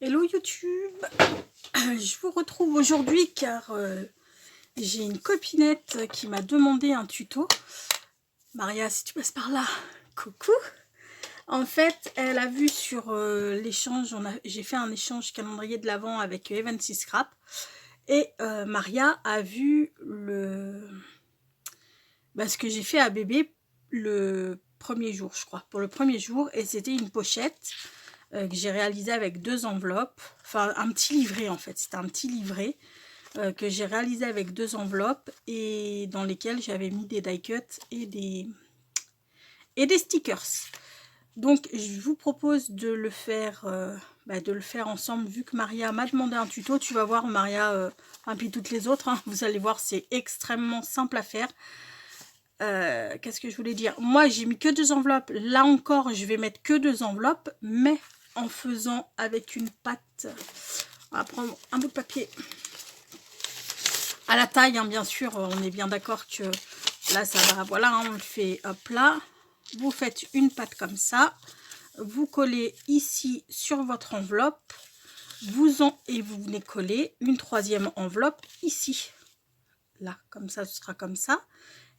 Hello YouTube, je vous retrouve aujourd'hui car j'ai une copinette qui m'a demandé un tuto. Maria, si tu passes par là, coucou. En fait, elle a vu sur l'échange, j'ai fait un échange calendrier de l'Avent avec Evansy Scrap. Et Maria a vu ce que j'ai fait à bébé le premier jour, je crois. Pour le premier jour, et c'était une pochette que j'ai réalisé avec 2 enveloppes, enfin un petit livret en fait, c'était un petit livret que j'ai réalisé avec 2 enveloppes et dans lesquelles j'avais mis des die cuts et des stickers. Donc je vous propose de le faire ensemble, vu que Maria m'a demandé un tuto. Tu vas voir Maria, et puis toutes les autres, hein, vous allez voir, c'est extrêmement simple à faire. Qu'est-ce que je voulais dire? Moi j'ai mis que 2 enveloppes, là encore je vais mettre que 2 enveloppes, mais en faisant avec une pâte. On va prendre un bout de papier à la taille, hein, bien sûr, on est bien d'accord que là ça va, voilà, hein, on le fait hop là. Vous faites une pâte comme ça, vous collez ici sur votre enveloppe, et vous venez coller une 3e enveloppe ici, là, comme ça, ce sera comme ça.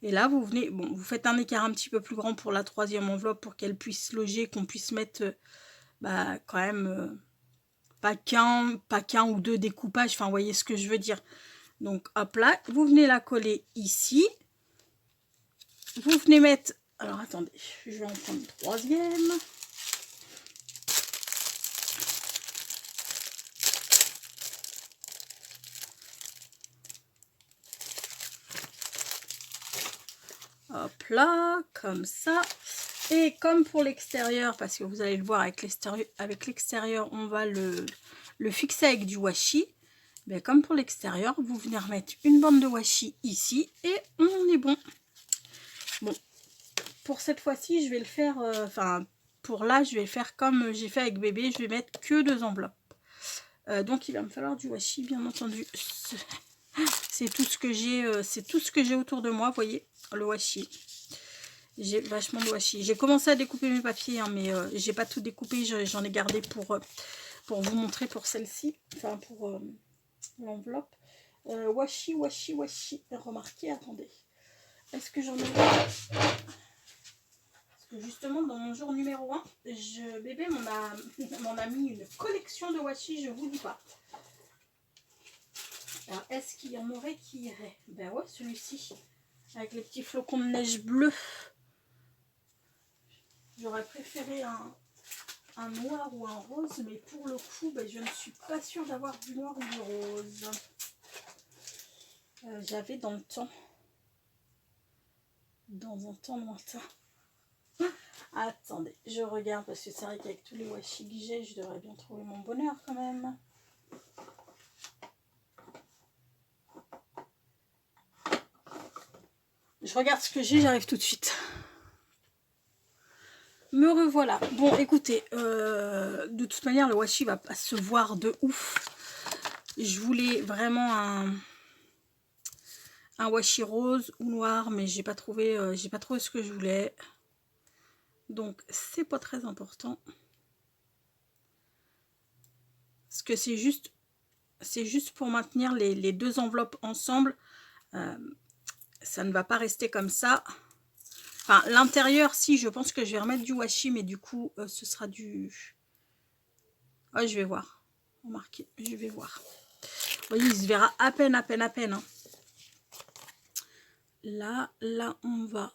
Et là, vous venez, bon, vous faites un écart un petit peu plus grand pour la 3e enveloppe pour qu'elle puisse loger, qu'on puisse mettre quand même pas qu'un ou 2 découpages, enfin, vous voyez ce que je veux dire. Donc, hop là, vous venez la coller ici. Vous venez mettre, alors attendez, je vais en prendre une 3e. Hop là, comme ça. Et comme pour l'extérieur, parce que vous allez le voir avec l'extérieur, on va le fixer avec du washi. Mais comme pour l'extérieur, vous venez remettre une bande de washi ici et on est bon. Bon, pour cette fois-ci, je vais le faire, pour là, je vais faire comme j'ai fait avec bébé, je vais mettre que 2 enveloppes. Donc il va me falloir du washi, bien entendu. C'est tout ce que j'ai, autour de moi, vous voyez, le washi. J'ai vachement de washi. J'ai commencé à découper mes papiers, hein, mais j'ai pas tout découpé. J'en ai gardé pour vous montrer pour celle-ci. Enfin, pour l'enveloppe. Washi. Remarquez, attendez. Est-ce que j'en ai... Parce que justement, dans mon jour numéro 1, bébé m'en a mis une collection de washi, je vous dis pas. Alors, est-ce qu'il y en aurait qui irait? Ben ouais, celui-ci. Avec les petits flocons de neige bleus. J'aurais préféré un noir ou un rose, mais pour le coup, je ne suis pas sûre d'avoir du noir ou du rose. J'avais dans un temps lointain. Attendez, je regarde, parce que c'est vrai qu'avec tous les washi que j'ai, je devrais bien trouver mon bonheur quand même. Je regarde ce que j'ai, j'arrive tout de suite. Me revoilà. Bon, écoutez, de toute manière, le washi va pas se voir de ouf. Je voulais vraiment un washi rose ou noir, mais j'ai pas trouvé ce que je voulais. Donc, c'est pas très important. Parce que c'est juste pour maintenir les 2 enveloppes ensemble. Ça ne va pas rester comme ça. Enfin, l'intérieur, si, je pense que je vais remettre du washi, mais du coup, ce sera du... Oh, je vais voir. Remarquez, je vais voir. Vous voyez, il se verra à peine, hein. Là, on va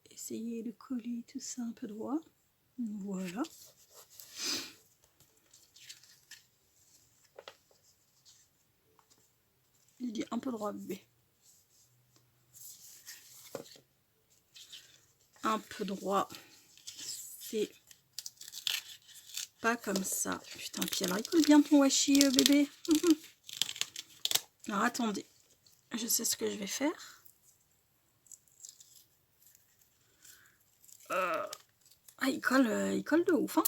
essayer de coller tout ça un peu droit. Voilà. Il dit un peu droit, bébé. Un peu droit. C'est pas comme ça. Putain, puis alors, il colle bien ton washi, bébé. Alors, attendez. Je sais ce que je vais faire. Il colle de ouf, hein.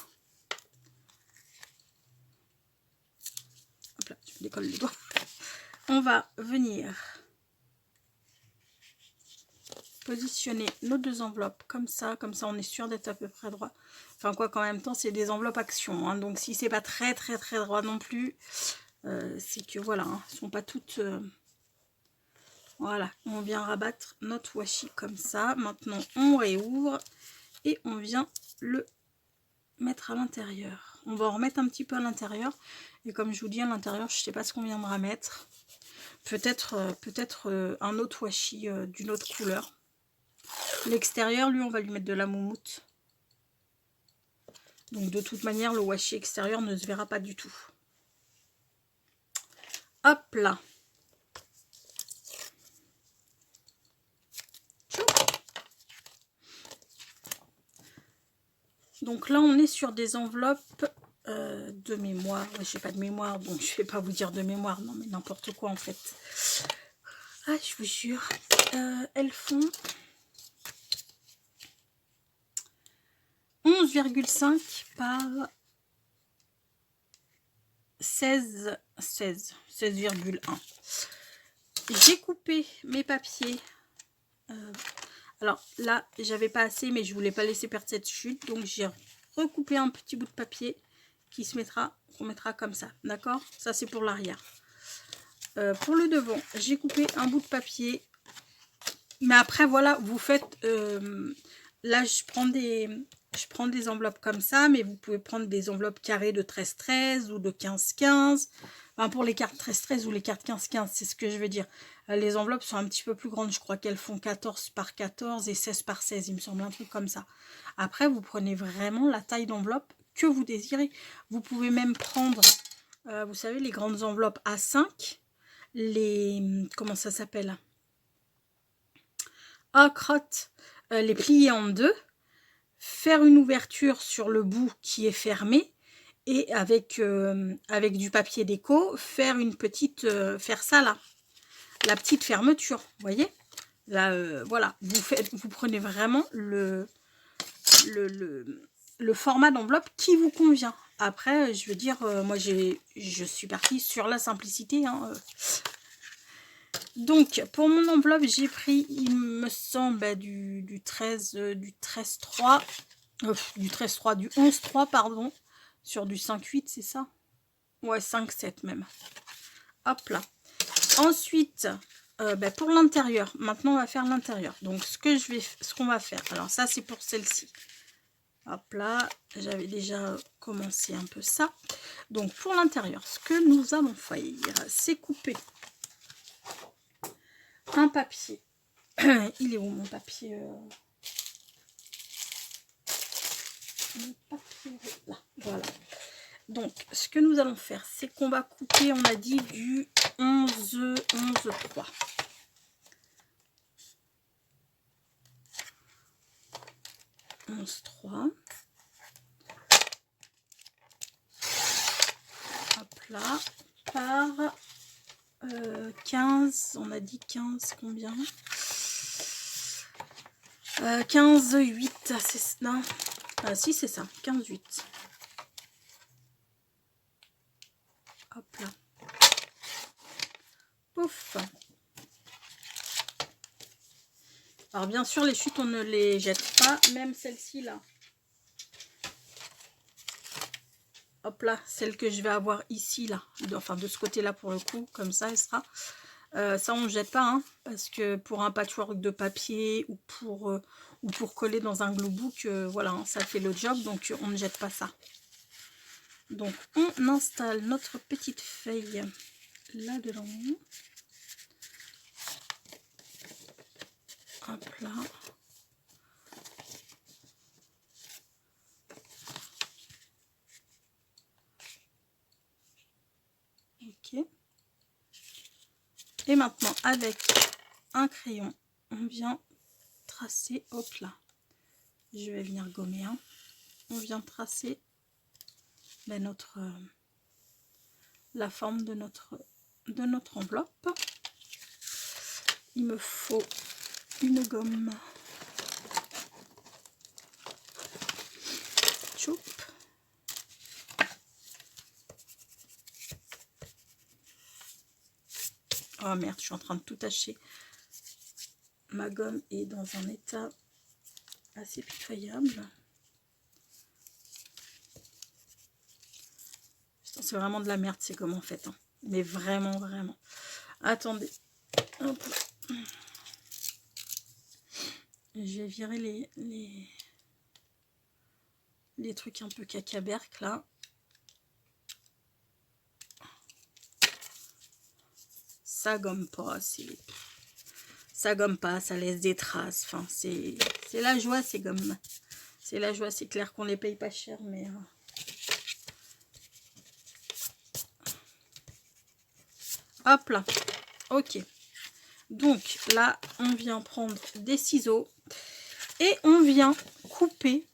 Hop là, je décolle les doigts. On va venir positionner nos deux enveloppes comme ça on est sûr d'être à peu près droit. Enfin quoi qu'en même temps c'est des enveloppes action, hein, donc si c'est pas très droit non plus, c'est que voilà, hein, elles sont pas toutes... Voilà, on vient rabattre notre washi comme ça. Maintenant on réouvre et on vient le mettre à l'intérieur. On va en remettre un petit peu à l'intérieur, et comme je vous dis à l'intérieur, je sais pas ce qu'on viendra mettre. Peut-être un autre washi d'une autre couleur. L'extérieur, lui, on va lui mettre de la moumoute. Donc de toute manière, le washi extérieur ne se verra pas du tout. Hop là. Donc là, on est sur des enveloppes de mémoire. Ouais, j'ai pas de mémoire, donc je vais pas vous dire de mémoire. Non, mais n'importe quoi en fait. Ah, je vous jure. Elles font 11,5 par 16,1. J'ai coupé mes papiers. Alors là, j'avais pas assez, mais je voulais pas laisser perdre cette chute. Donc j'ai recoupé un petit bout de papier qui se mettra, qu'on mettra comme ça. D'accord? Ça, c'est pour l'arrière. Pour le devant, j'ai coupé un bout de papier. Mais après, voilà, vous faites... là, je prends des enveloppes comme ça, mais vous pouvez prendre des enveloppes carrées de 13-13 ou de 15-15. Enfin, pour les cartes 13-13 ou les cartes 15-15, c'est ce que je veux dire. Les enveloppes sont un petit peu plus grandes. Je crois qu'elles font 14 par 14 et 16 par 16, il me semble, un truc comme ça. Après, vous prenez vraiment la taille d'enveloppe que vous désirez. Vous pouvez même prendre, vous savez, les grandes enveloppes A5. Les... Comment ça s'appelle? Crotte, les plier en deux, faire une ouverture sur le bout qui est fermé et avec du papier déco faire une petite faire ça là, la petite fermeture, vous voyez là. Voilà, vous prenez vraiment le format d'enveloppe qui vous convient. Après, je veux dire, moi je suis partie sur la simplicité, hein. Donc, pour mon enveloppe, j'ai pris, il me semble, du 13, du 13-3, du 13-3, du 11-3, pardon, sur du 5-8, c'est ça? Ouais, 5-7 même. Hop là. Ensuite, pour l'intérieur, maintenant on va faire l'intérieur. Donc, ce qu'on va faire, alors ça c'est pour celle-ci. Hop là, j'avais déjà commencé un peu ça. Donc, pour l'intérieur, ce que nous allons faire, c'est couper un papier. Il est où mon papier? Mon papier là, voilà. Donc, ce que nous allons faire, c'est qu'on va couper, on a dit, du 11-3. Hop là, par 15, on a dit 15, combien? 15-8, c'est... Non, si c'est ça, 15-8. Hop là. Pouf. Alors bien sûr, les chutes, on ne les jette pas, même celle-ci là. Hop là, celle que je vais avoir ici là, enfin de ce côté-là pour le coup, comme ça elle sera. Ça on ne jette pas, hein, parce que pour un patchwork de papier ou pour coller dans un glue book, voilà, hein, ça fait le job, donc on ne jette pas ça. Donc on installe notre petite feuille là-dedans. Hop là. Ok. Et maintenant, avec un crayon, on vient tracer, hop là. Je vais venir gommer, hein. On vient tracer la forme de notre enveloppe. Il me faut une gomme. Choup. Oh merde, je suis en train de tout tâcher. ma gomme est dans un état assez pitoyable. C'est vraiment de la merde ces gommes en fait. Hein. Mais vraiment, vraiment. Attendez. Hop. Je vais virer les trucs un peu cacaberques là. Ça gomme pas, ça gomme pas, ça laisse des traces. Enfin, c'est la joie ces gommes. C'est la joie, c'est clair qu'on les paye pas cher, mais hop là. Ok. Donc là, on vient prendre des ciseaux et on vient couper.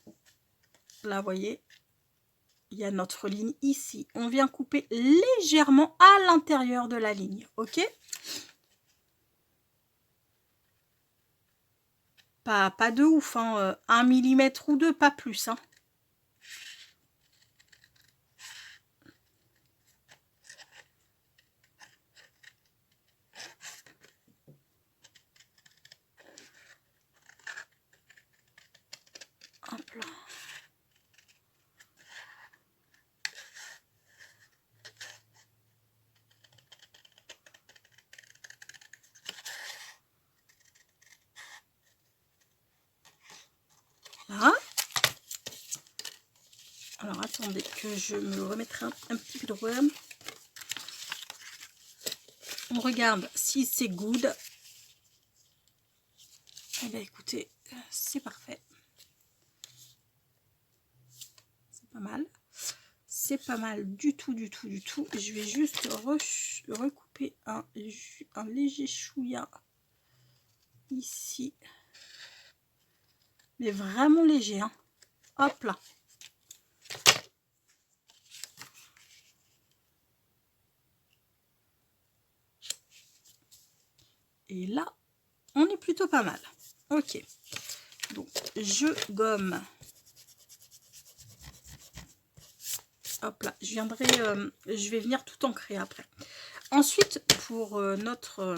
Là, vous voyez, il y a notre ligne ici. On vient couper légèrement à l'intérieur de la ligne. Ok? Pas de ouf, hein, 1 mm ou 2, pas plus. Hein. Hop là. Là. Alors attendez que je me remettrai un petit peu de droit. On regarde si c'est good. Eh bien écoutez, c'est parfait. C'est pas mal. C'est pas mal du tout, du tout, du tout. Je vais juste recouper un léger chouïa ici. Mais vraiment léger. Hein. Hop là. Et là, on est plutôt pas mal. Ok. Donc, je gomme. Hop là. Je vais venir tout ancrer après. Ensuite, pour notre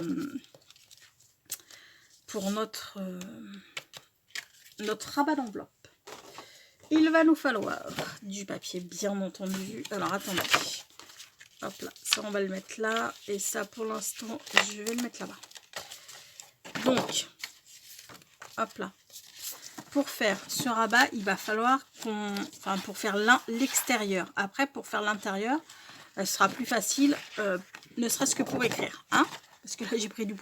rabat d'enveloppe, il va nous falloir du papier, bien entendu. Alors, attendez. Hop là. Ça, on va le mettre là. Et ça, pour l'instant, je vais le mettre là-bas. Donc, hop là. Pour faire ce rabat, il va falloir pour faire l'extérieur. Après, pour faire l'intérieur, ce sera plus facile, ne serait-ce que pour écrire. Hein, parce que là, j'ai pris du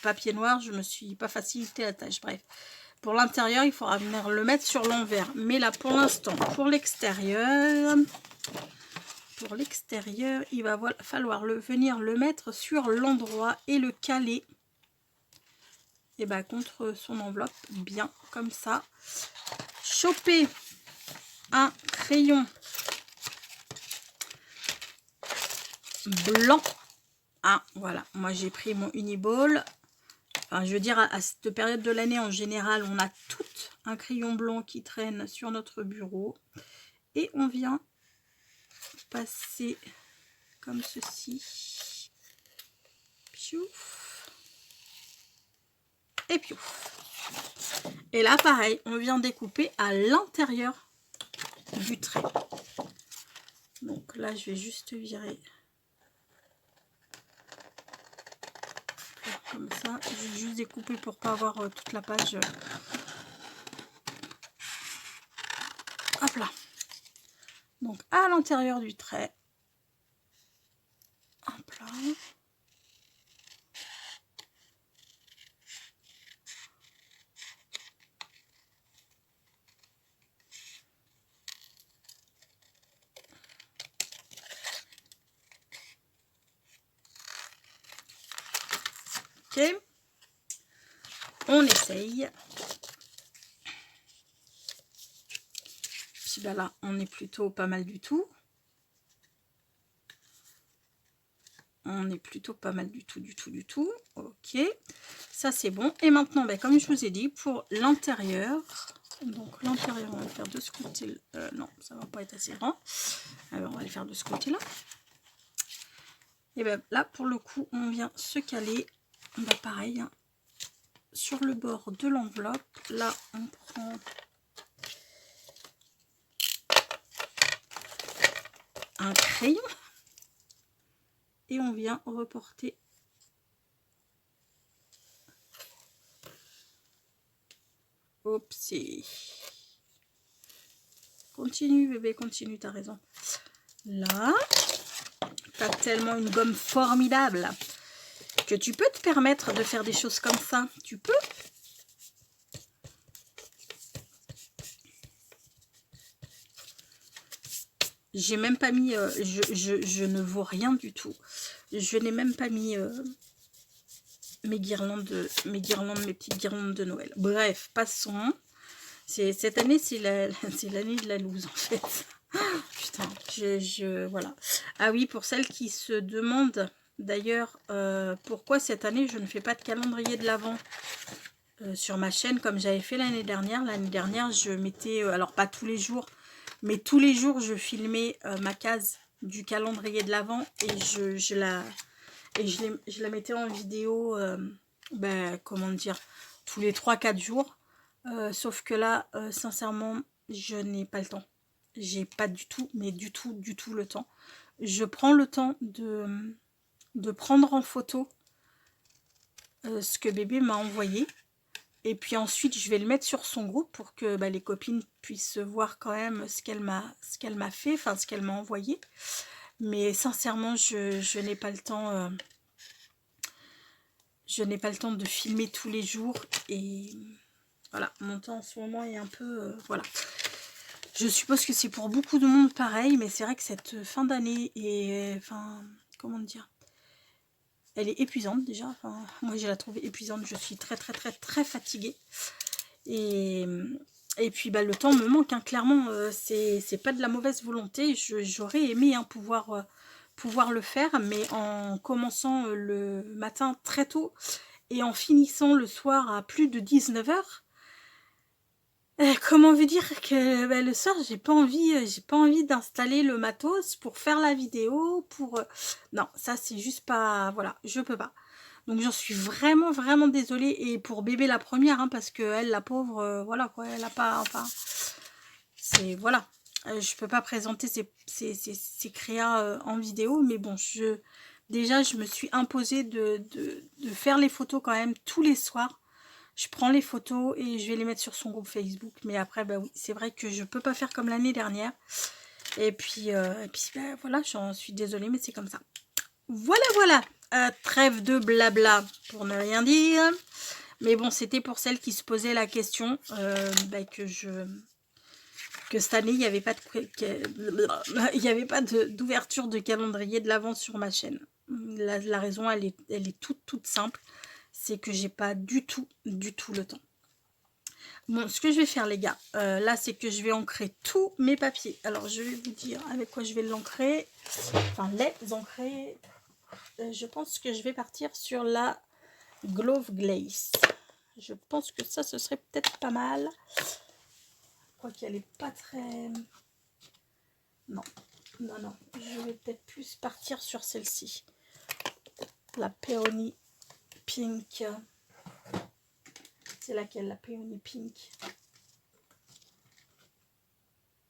papier noir, je me suis pas facilité la tâche. Bref, pour l'intérieur, il faudra venir le mettre sur l'envers. Mais là, pour l'instant, pour l'extérieur, il va falloir venir le mettre sur l'endroit et le caler. Et bah contre son enveloppe, bien comme ça. Choper un crayon blanc. Ah, voilà, moi j'ai pris mon Uniball. Enfin, je veux dire, à cette période de l'année, en général, on a tout un crayon blanc qui traîne sur notre bureau. Et on vient passer comme ceci. Piouf. Et piouf. Et là, pareil, on vient découper à l'intérieur du trait. Donc là, je vais juste virer comme ça. Je vais juste découper pour pas avoir toute la page. Hop là. Donc à l'intérieur du trait. Hop là. Ok, on essaye. Puis ben là, on est plutôt pas mal du tout. On est plutôt pas mal du tout, du tout, du tout. Ok, ça c'est bon. Et maintenant, ben, comme je vous ai dit, pour l'intérieur, donc l'intérieur, on va le faire de ce côté. Non, ça va pas être assez grand. Alors, on va le faire de ce côté-là. Et ben là, pour le coup, on vient se caler. Ben, pareil. Hein. sur le bord de l'enveloppe. Là, on prend un crayon et on vient reporter Oupsie. Continue bébé, continue, t'as raison. Là, t'as tellement une gomme formidable que tu peux te permettre de faire des choses comme ça. Tu peux. J'ai même pas mis, je ne vaux rien du tout. Je n'ai même pas mis mes petites guirlandes de Noël. Bref, passons. Cette année, c'est l'année de la loose en fait. Putain, voilà. Ah oui, pour celles qui se demandent d'ailleurs pourquoi cette année je ne fais pas de calendrier de l'Avent sur ma chaîne comme j'avais fait l'année dernière. L'année dernière, je mettais, alors pas tous les jours, mais tous les jours, je filmais ma case du calendrier de l'Avent et je la mettais en vidéo, comment dire, tous les 3-4 jours. Sauf que là, sincèrement, je n'ai pas le temps. J'ai pas du tout, mais du tout le temps. Je prends le temps de prendre en photo ce que bébé m'a envoyé. Et puis ensuite, je vais le mettre sur son groupe pour que les copines puissent voir quand même ce qu'elle m'a fait, enfin ce qu'elle m'a envoyé. Mais sincèrement, je n'ai pas le temps. Je n'ai pas le temps de filmer tous les jours. Et voilà, mon temps en ce moment est un peu... voilà. Je suppose que c'est pour beaucoup de monde pareil, mais c'est vrai que cette fin d'année est... Enfin, comment dire, elle est épuisante déjà. Enfin, moi, je la trouve épuisante. Je suis très fatiguée. Et puis, le temps me manque. Hein. Clairement, c'est pas de la mauvaise volonté. J'aurais aimé pouvoir le faire, mais en commençant le matin très tôt et en finissant le soir à plus de 19 h. Comment veut dire que le soir j'ai pas envie d'installer le matos pour faire la vidéo, non, ça c'est juste pas, voilà, je peux pas. Donc j'en suis vraiment désolée, et pour bébé la première, hein, parce que elle, la pauvre, voilà quoi, elle a pas, enfin, c'est, voilà, je peux pas présenter ses créas en vidéo, mais bon, déjà je me suis imposée de faire les photos quand même tous les soirs. Je prends les photos et je vais les mettre sur son groupe Facebook. Mais après, oui, c'est vrai que je peux pas faire comme l'année dernière. Et puis voilà, j'en suis désolée, mais c'est comme ça. Voilà. Trêve de blabla, pour ne rien dire. Mais bon, c'était pour celles qui se posaient la question que cette année, il n'y avait pas d'ouverture de calendrier de l'Avent sur ma chaîne. La raison, elle est toute simple. C'est que j'ai pas du tout le temps. Bon, ce que je vais faire, les gars, là, c'est que je vais ancrer tous mes papiers. Alors, je vais vous dire avec quoi je vais l'ancrer. Enfin, les ancrer. Je pense que je vais partir sur la Glove Glaze. Je pense que ça, ce serait peut-être pas mal. Je crois qu'elle est pas très... Non. Je vais peut-être plus partir sur celle-ci. La Peony Pink. C'est laquelle, la Peony Pink?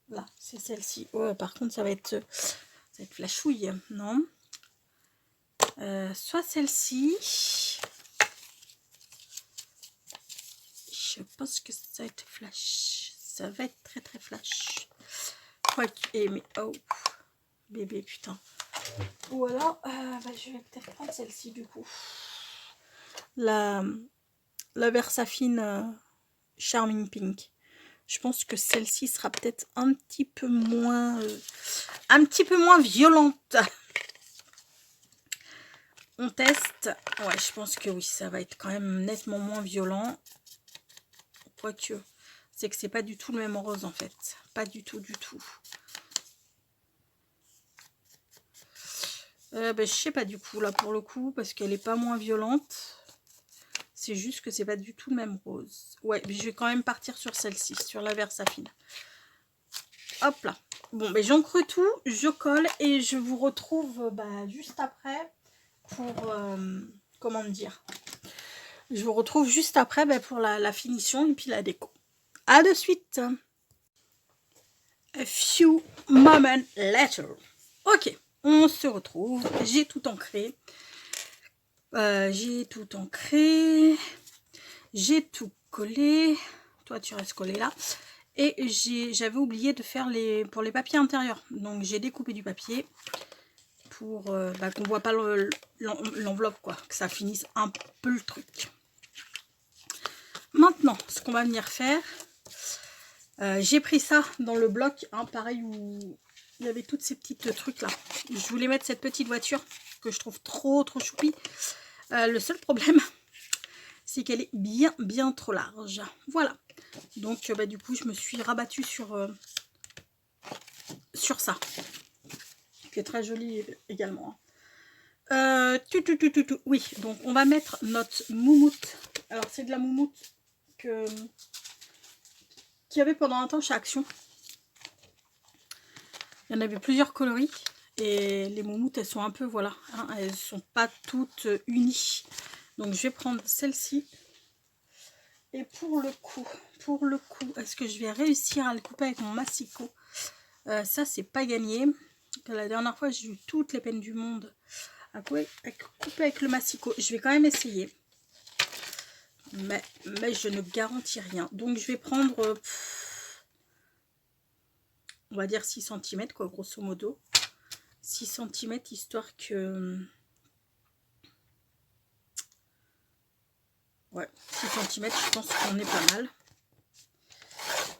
Là, c'est celle-ci. Oh, par contre, ça va être flashouille, non? Soit celle-ci. Je pense que ça va être flash. Ça va être très flash. Mais oh, bébé, putain. Ou alors, je vais peut-être prendre celle-ci du coup. La Versafine Charming Pink. Je pense que celle-ci sera peut-être un petit peu moins violente. On teste. Ouais, je pense que oui, ça va être quand même nettement moins violent. Quoique, c'est que c'est pas du tout le même rose en fait. Pas du tout. Je sais pas du coup là pour le coup, parce qu'elle est pas moins violente. C'est juste que c'est pas du tout le même rose. Ouais, mais je vais quand même partir sur celle-ci, sur la Versafine. Hop là. Bon, j'encre tout, je colle et je vous retrouve juste après pour comment dire, Je vous retrouve juste après pour la finition et puis la déco. À de suite. A few moments later. Ok, on se retrouve. J'ai tout ancré. J'ai tout ancré. J'ai tout collé. Toi, tu restes collé là. Et j'avais oublié de faire pour les papiers intérieurs. Donc, j'ai découpé du papier pour qu'on voit pas l'enveloppe, quoi. Que ça finisse un peu le truc. Maintenant, ce qu'on va venir faire, j'ai pris ça dans le bloc, hein, pareil, où il y avait toutes ces petites trucs là. Je voulais mettre cette petite voiture que je trouve trop choupie. Le seul problème, c'est qu'elle est bien trop large. Voilà. Donc, du coup, je me suis rabattue sur ça. Qui est très joli également. Oui, donc on va mettre notre moumoute. Alors, c'est de la moumoute qu'il y avait pendant un temps chez Action. Il y en avait plusieurs coloris. Et les moumoutes, elles sont un peu, voilà, hein, elles sont pas toutes unies. Donc, je vais prendre celle-ci. Et pour le coup, est-ce que je vais réussir à le couper avec mon massicot? Ça, c'est pas gagné. La dernière fois, j'ai eu toutes les peines du monde à couper avec le massicot. Je vais quand même essayer. Mais je ne garantis rien. Donc, je vais prendre, on va dire 6 cm, quoi, grosso modo. 6 cm, histoire que... Ouais, 6 cm, je pense qu'on est pas mal.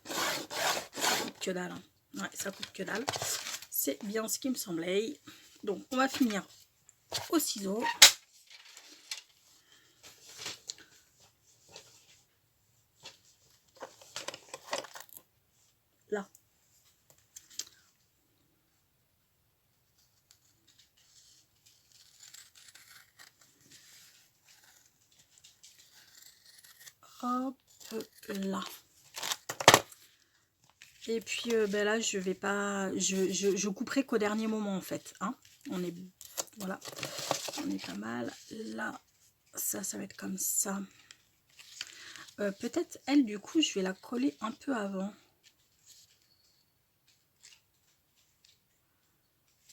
Ça coupe que dalle. Hein. Ouais, ça coupe que dalle. C'est bien ce qui me semblait. Donc, on va finir au ciseau. Là. Hop là. Et puis là, je vais pas... Je couperai qu'au dernier moment, en fait. Hein. On est... Voilà. On est pas mal. Là, ça va être comme ça. Peut-être, elle, du coup, je vais la coller un peu avant.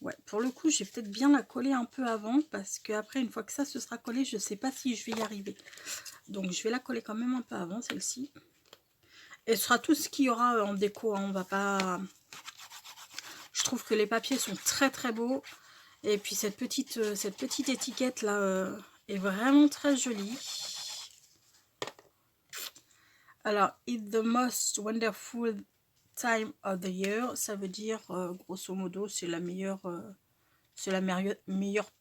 Ouais, pour le coup, je vais peut-être bien la coller un peu avant. Parce qu'après, une fois que ça se sera collé, je ne sais pas si je vais y arriver. Donc, je vais la coller quand même un peu avant, celle-ci. Et ce sera tout ce qu'il y aura en déco. Hein. On va pas... Je trouve que les papiers sont très beaux. Et puis cette petite étiquette là est vraiment très jolie. Alors, it's the most wonderful time of the year. Ça veut dire, grosso modo, c'est la meilleure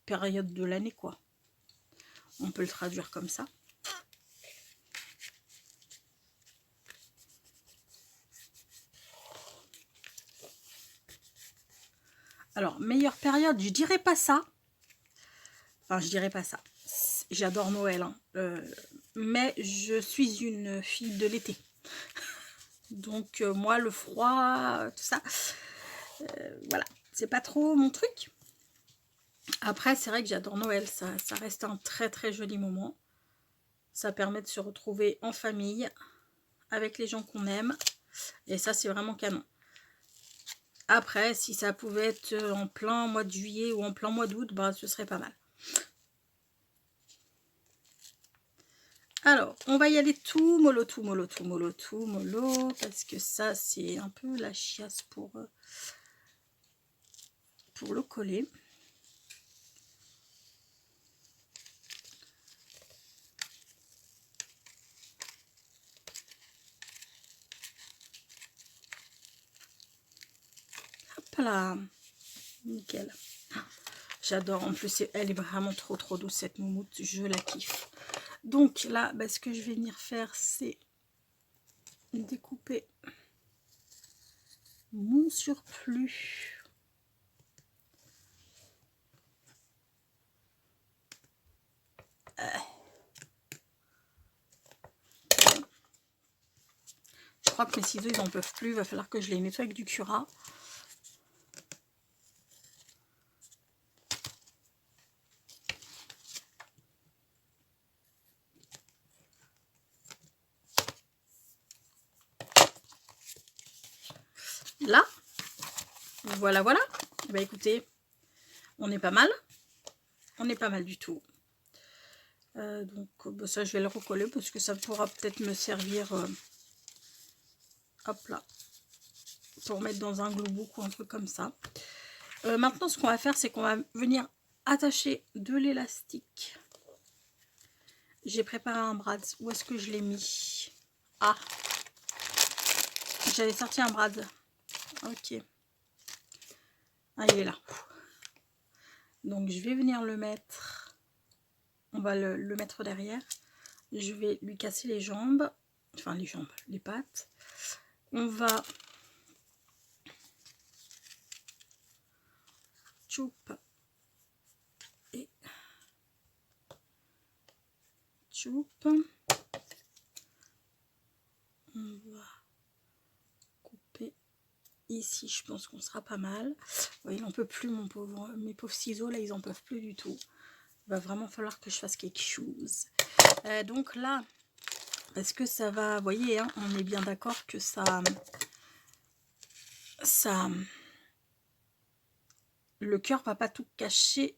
période de l'année, quoi. On peut le traduire comme ça. Alors, meilleure période, je dirais pas ça. Enfin, je dirais pas ça. J'adore Noël, hein. Mais je suis une fille de l'été. Donc, moi, le froid, tout ça, voilà, c'est pas trop mon truc. Après, c'est vrai que j'adore Noël. Ça reste un très joli moment. Ça permet de se retrouver en famille, avec les gens qu'on aime. Et ça, c'est vraiment canon. Après, si ça pouvait être en plein mois de juillet ou en plein mois d'août, bah, ce serait pas mal. Alors, on va y aller tout mollo, parce que ça, c'est un peu la chiasse pour le coller. Hop là, nickel. J'adore, en plus, elle est vraiment trop douce, cette moumoute, je la kiffe. Donc là, bah, ce que je vais venir faire, c'est découper mon surplus. Je crois que mes ciseaux, ils n'en peuvent plus. Il va falloir que je les nettoie avec du Cura. là. Voilà, voilà. Bah écoutez, on est pas mal. On est pas mal du tout. Donc bah, ça, je vais le recoller parce que ça pourra peut-être me servir. Hop là. Pour mettre dans un glue book ou un truc comme ça. Maintenant, ce qu'on va faire, c'est qu'on va venir attacher de l'élastique. J'ai préparé un brad. Où est-ce que je l'ai mis? Ah, j'avais sorti un brad. Ok. Ah, il est là. Donc, je vais venir le mettre. On va le mettre derrière. Je vais lui casser les jambes. Enfin, les jambes, les pattes. On va... Choup. Et... Choup. On va couper ici, je pense qu'on sera pas mal. Ouais, il n'en peut plus, mes pauvres ciseaux, là, ils en peuvent plus du tout. Il va vraiment falloir que je fasse quelque chose. Donc là, est-ce que ça va... Vous voyez, hein, on est bien d'accord que ça... Le cœur va pas tout cacher.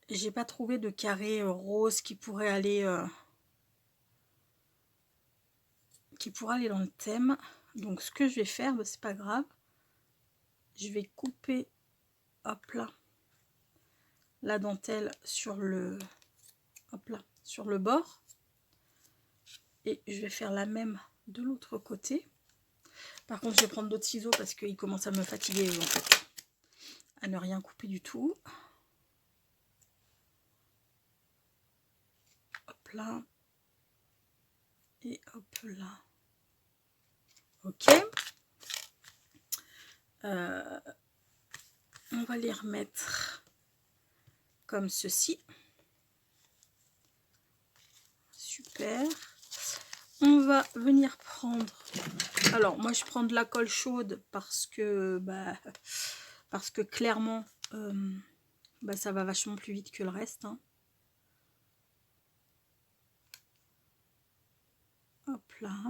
J'ai pas trouvé de carré rose qui pourrait aller... dans le thème. Donc ce que je vais faire, bah, c'est pas grave. Je vais couper, hop là, la dentelle sur le, hop là, sur le bord. Et je vais faire la même de l'autre côté. Par contre, je vais prendre d'autres ciseaux parce qu'ils commencent à me fatiguer en fait, à ne rien couper du tout. Hop là. Et hop là. Ok. On va les remettre comme ceci. Super. On va venir prendre... Alors, moi, je prends de la colle chaude parce que clairement, ça va vachement plus vite que le reste. Hein. Hop là.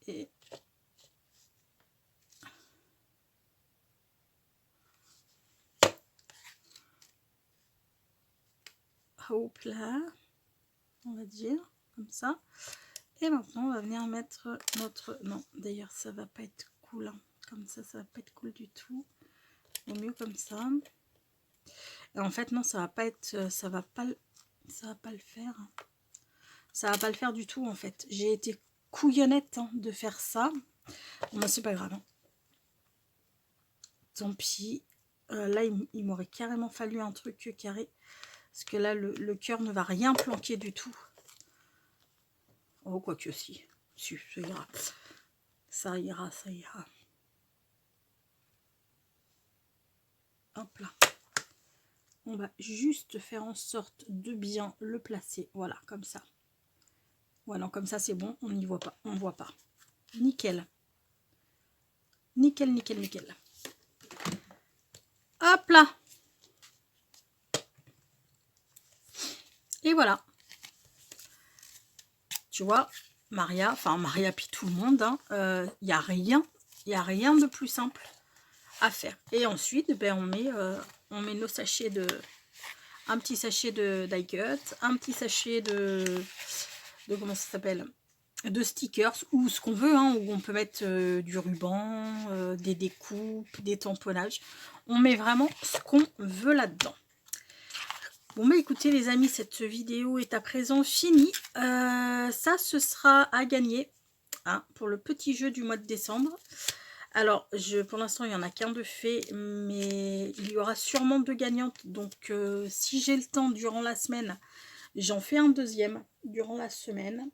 Et... hop là. On va dire, comme ça. Et maintenant, on va venir mettre notre... Non, d'ailleurs, ça va pas être cool. Hein. Comme ça va pas être cool du tout. Au mieux comme ça. Et en fait, non, ça va pas être... ça va pas le faire. Ça va pas le faire du tout, en fait. J'ai été couillonnette hein, de faire ça. Bon, c'est pas grave. Hein. Tant pis. Là, il m'aurait carrément fallu un truc carré. Parce que là, le cœur ne va rien planquer du tout. Oh, quoique si. Si, ça ira. Ça ira, ça ira. Hop là. On va juste faire en sorte de bien le placer. Voilà, comme ça. Voilà, comme ça, c'est bon. On n'y voit pas. On voit pas. Nickel. Nickel, nickel, nickel. Hop là. Et voilà. Tu vois, Maria, puis tout le monde, hein, y a rien de plus simple à faire. Et ensuite, ben, on met nos sachets de... Un petit sachet de die cut, un petit sachet de comment ça s'appelle, de stickers ou ce qu'on veut, hein, où on peut mettre du ruban, des découpes, des tamponnages. On met vraiment ce qu'on veut là-dedans. Bon, bah écoutez les amis, cette vidéo est à présent finie. Ça, ce sera à gagner hein, pour le petit jeu du mois de décembre. Alors, pour l'instant, il n'y en a qu'un de fait, mais il y aura sûrement 2 gagnantes. Donc, si j'ai le temps durant la semaine, j'en fais un deuxième durant la semaine.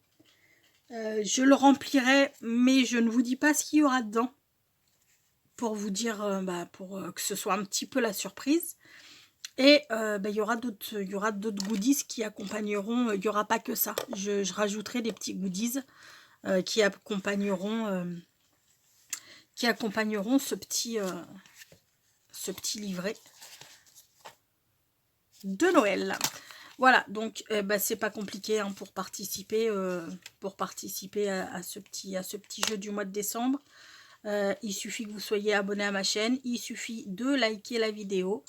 Je le remplirai, mais je ne vous dis pas ce qu'il y aura dedans. Pour vous dire, pour que ce soit un petit peu la surprise. Et il y aura d'autres goodies qui accompagneront. Il n'y aura pas que ça. Je rajouterai des petits goodies qui accompagneront ce petit livret de Noël. Voilà, donc c'est pas compliqué hein, pour participer à ce petit jeu du mois de décembre. Il suffit que vous soyez abonné à ma chaîne, il suffit de liker la vidéo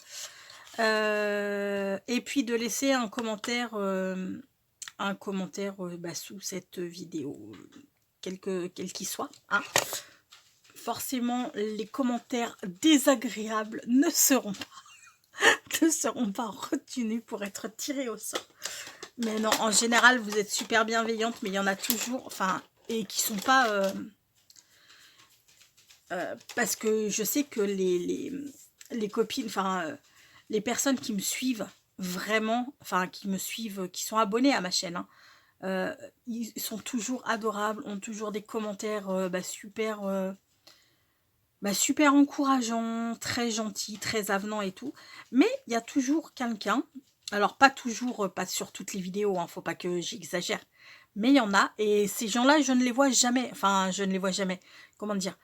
et puis de laisser un commentaire sous cette vidéo, quel qu'il soit. Hein. Forcément, les commentaires désagréables ne seront pas retenus pour être tirés au sort. Mais non, en général, vous êtes super bienveillante, mais il y en a toujours, enfin, et qui sont pas... parce que je sais que les copines, enfin, les personnes qui me suivent vraiment, enfin, qui me suivent, qui sont abonnées à ma chaîne, hein, ils sont toujours adorables, ont toujours des commentaires super encourageants, très gentils, très avenants et tout. Mais il y a toujours quelqu'un, alors pas toujours, pas sur toutes les vidéos, hein, faut pas que j'exagère, mais il y en a, et ces gens-là, je ne les vois jamais, enfin, je ne les vois jamais, comment dire,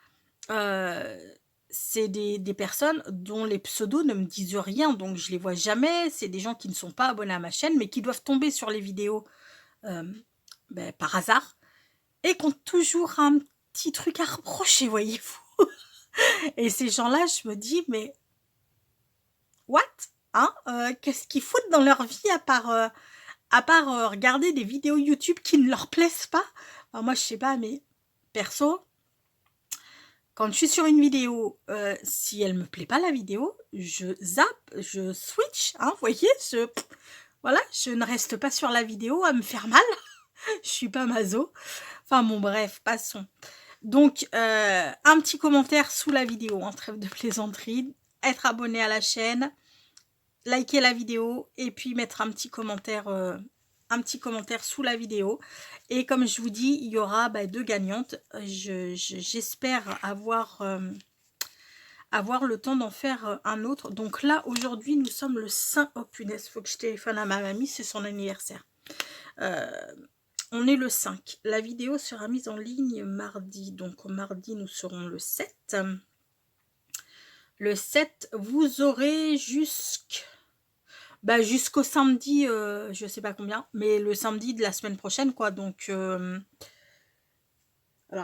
c'est des personnes dont les pseudos ne me disent rien, donc je les vois jamais, c'est des gens qui ne sont pas abonnés à ma chaîne, mais qui doivent tomber sur les vidéos par hasard, et qui ont toujours un petit truc à reprocher, voyez-vous. Et ces gens-là, je me dis, mais what hein qu'est-ce qu'ils foutent dans leur vie à part regarder des vidéos YouTube qui ne leur plaisent pas. Enfin, moi, je sais pas, mais perso, quand je suis sur une vidéo, si elle me plaît pas la vidéo, je zappe, je switch, hein, vous voyez, voilà, je ne reste pas sur la vidéo à me faire mal. Je suis pas maso. Enfin bon, bref, passons. Donc, un petit commentaire sous la vidéo, en trêve de plaisanterie, être abonné à la chaîne, liker la vidéo et puis mettre un petit commentaire sous la vidéo. Et comme je vous dis, il y aura 2 gagnantes. J'espère avoir le temps d'en faire un autre. Donc là, aujourd'hui, nous sommes le 5... Oh punaise, faut que je téléphone à ma mamie, c'est son anniversaire. On est le 5. La vidéo sera mise en ligne mardi. Donc mardi, nous serons le 7. Le 7, vous aurez jusqu'au samedi, je sais pas combien, mais le samedi de la semaine prochaine, quoi. Donc, alors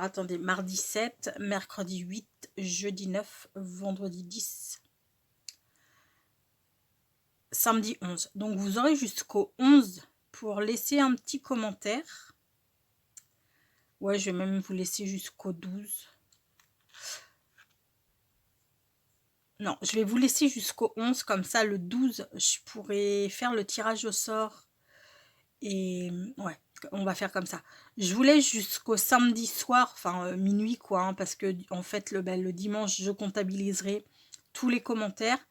attendez, mardi 7, mercredi 8, jeudi 9, vendredi 10, samedi 11. Donc, vous aurez jusqu'au 11 pour laisser un petit commentaire. Ouais, je vais même vous laisser jusqu'au 12. Non, je vais vous laisser jusqu'au 11, comme ça le 12, je pourrai faire le tirage au sort. Et ouais, on va faire comme ça. Je vous laisse jusqu'au samedi soir, enfin minuit quoi, hein, parce que en fait le dimanche, je comptabiliserai tous les commentaires.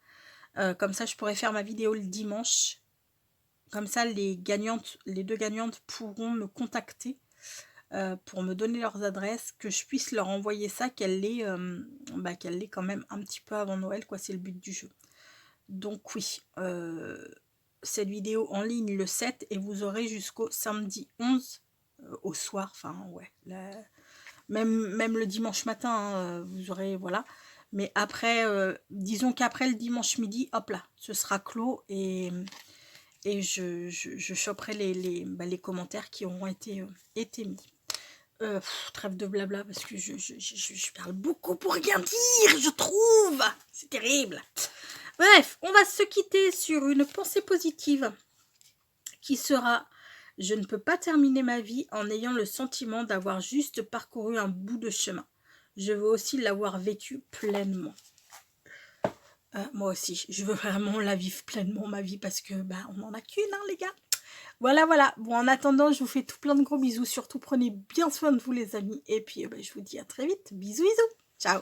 Comme ça, je pourrai faire ma vidéo le dimanche. Comme ça, les 2 gagnantes pourront me contacter pour me donner leurs adresses, que je puisse leur envoyer ça, qu'elle l'ait quand même un petit peu avant Noël, quoi. C'est le but du jeu. Donc oui, cette vidéo en ligne le 7 et vous aurez jusqu'au samedi 11 au soir, enfin ouais, même le dimanche matin, hein, vous aurez, voilà. Mais après, disons qu'après le dimanche midi, hop là, ce sera clos et je choperai les commentaires qui auront été mis. Trêve de blabla parce que je parle beaucoup pour rien dire, je trouve. C'est terrible. Bref, on va se quitter sur une pensée positive qui sera: je ne peux pas terminer ma vie en ayant le sentiment d'avoir juste parcouru un bout de chemin. Je veux aussi l'avoir vécu pleinement. Moi aussi, je veux vraiment la vivre pleinement, ma vie, parce que on n'en a qu'une, hein, les gars. Voilà, voilà. Bon, en attendant, je vous fais tout plein de gros bisous. Surtout, prenez bien soin de vous, les amis. Et puis, je vous dis à très vite. Bisous, bisous. Ciao.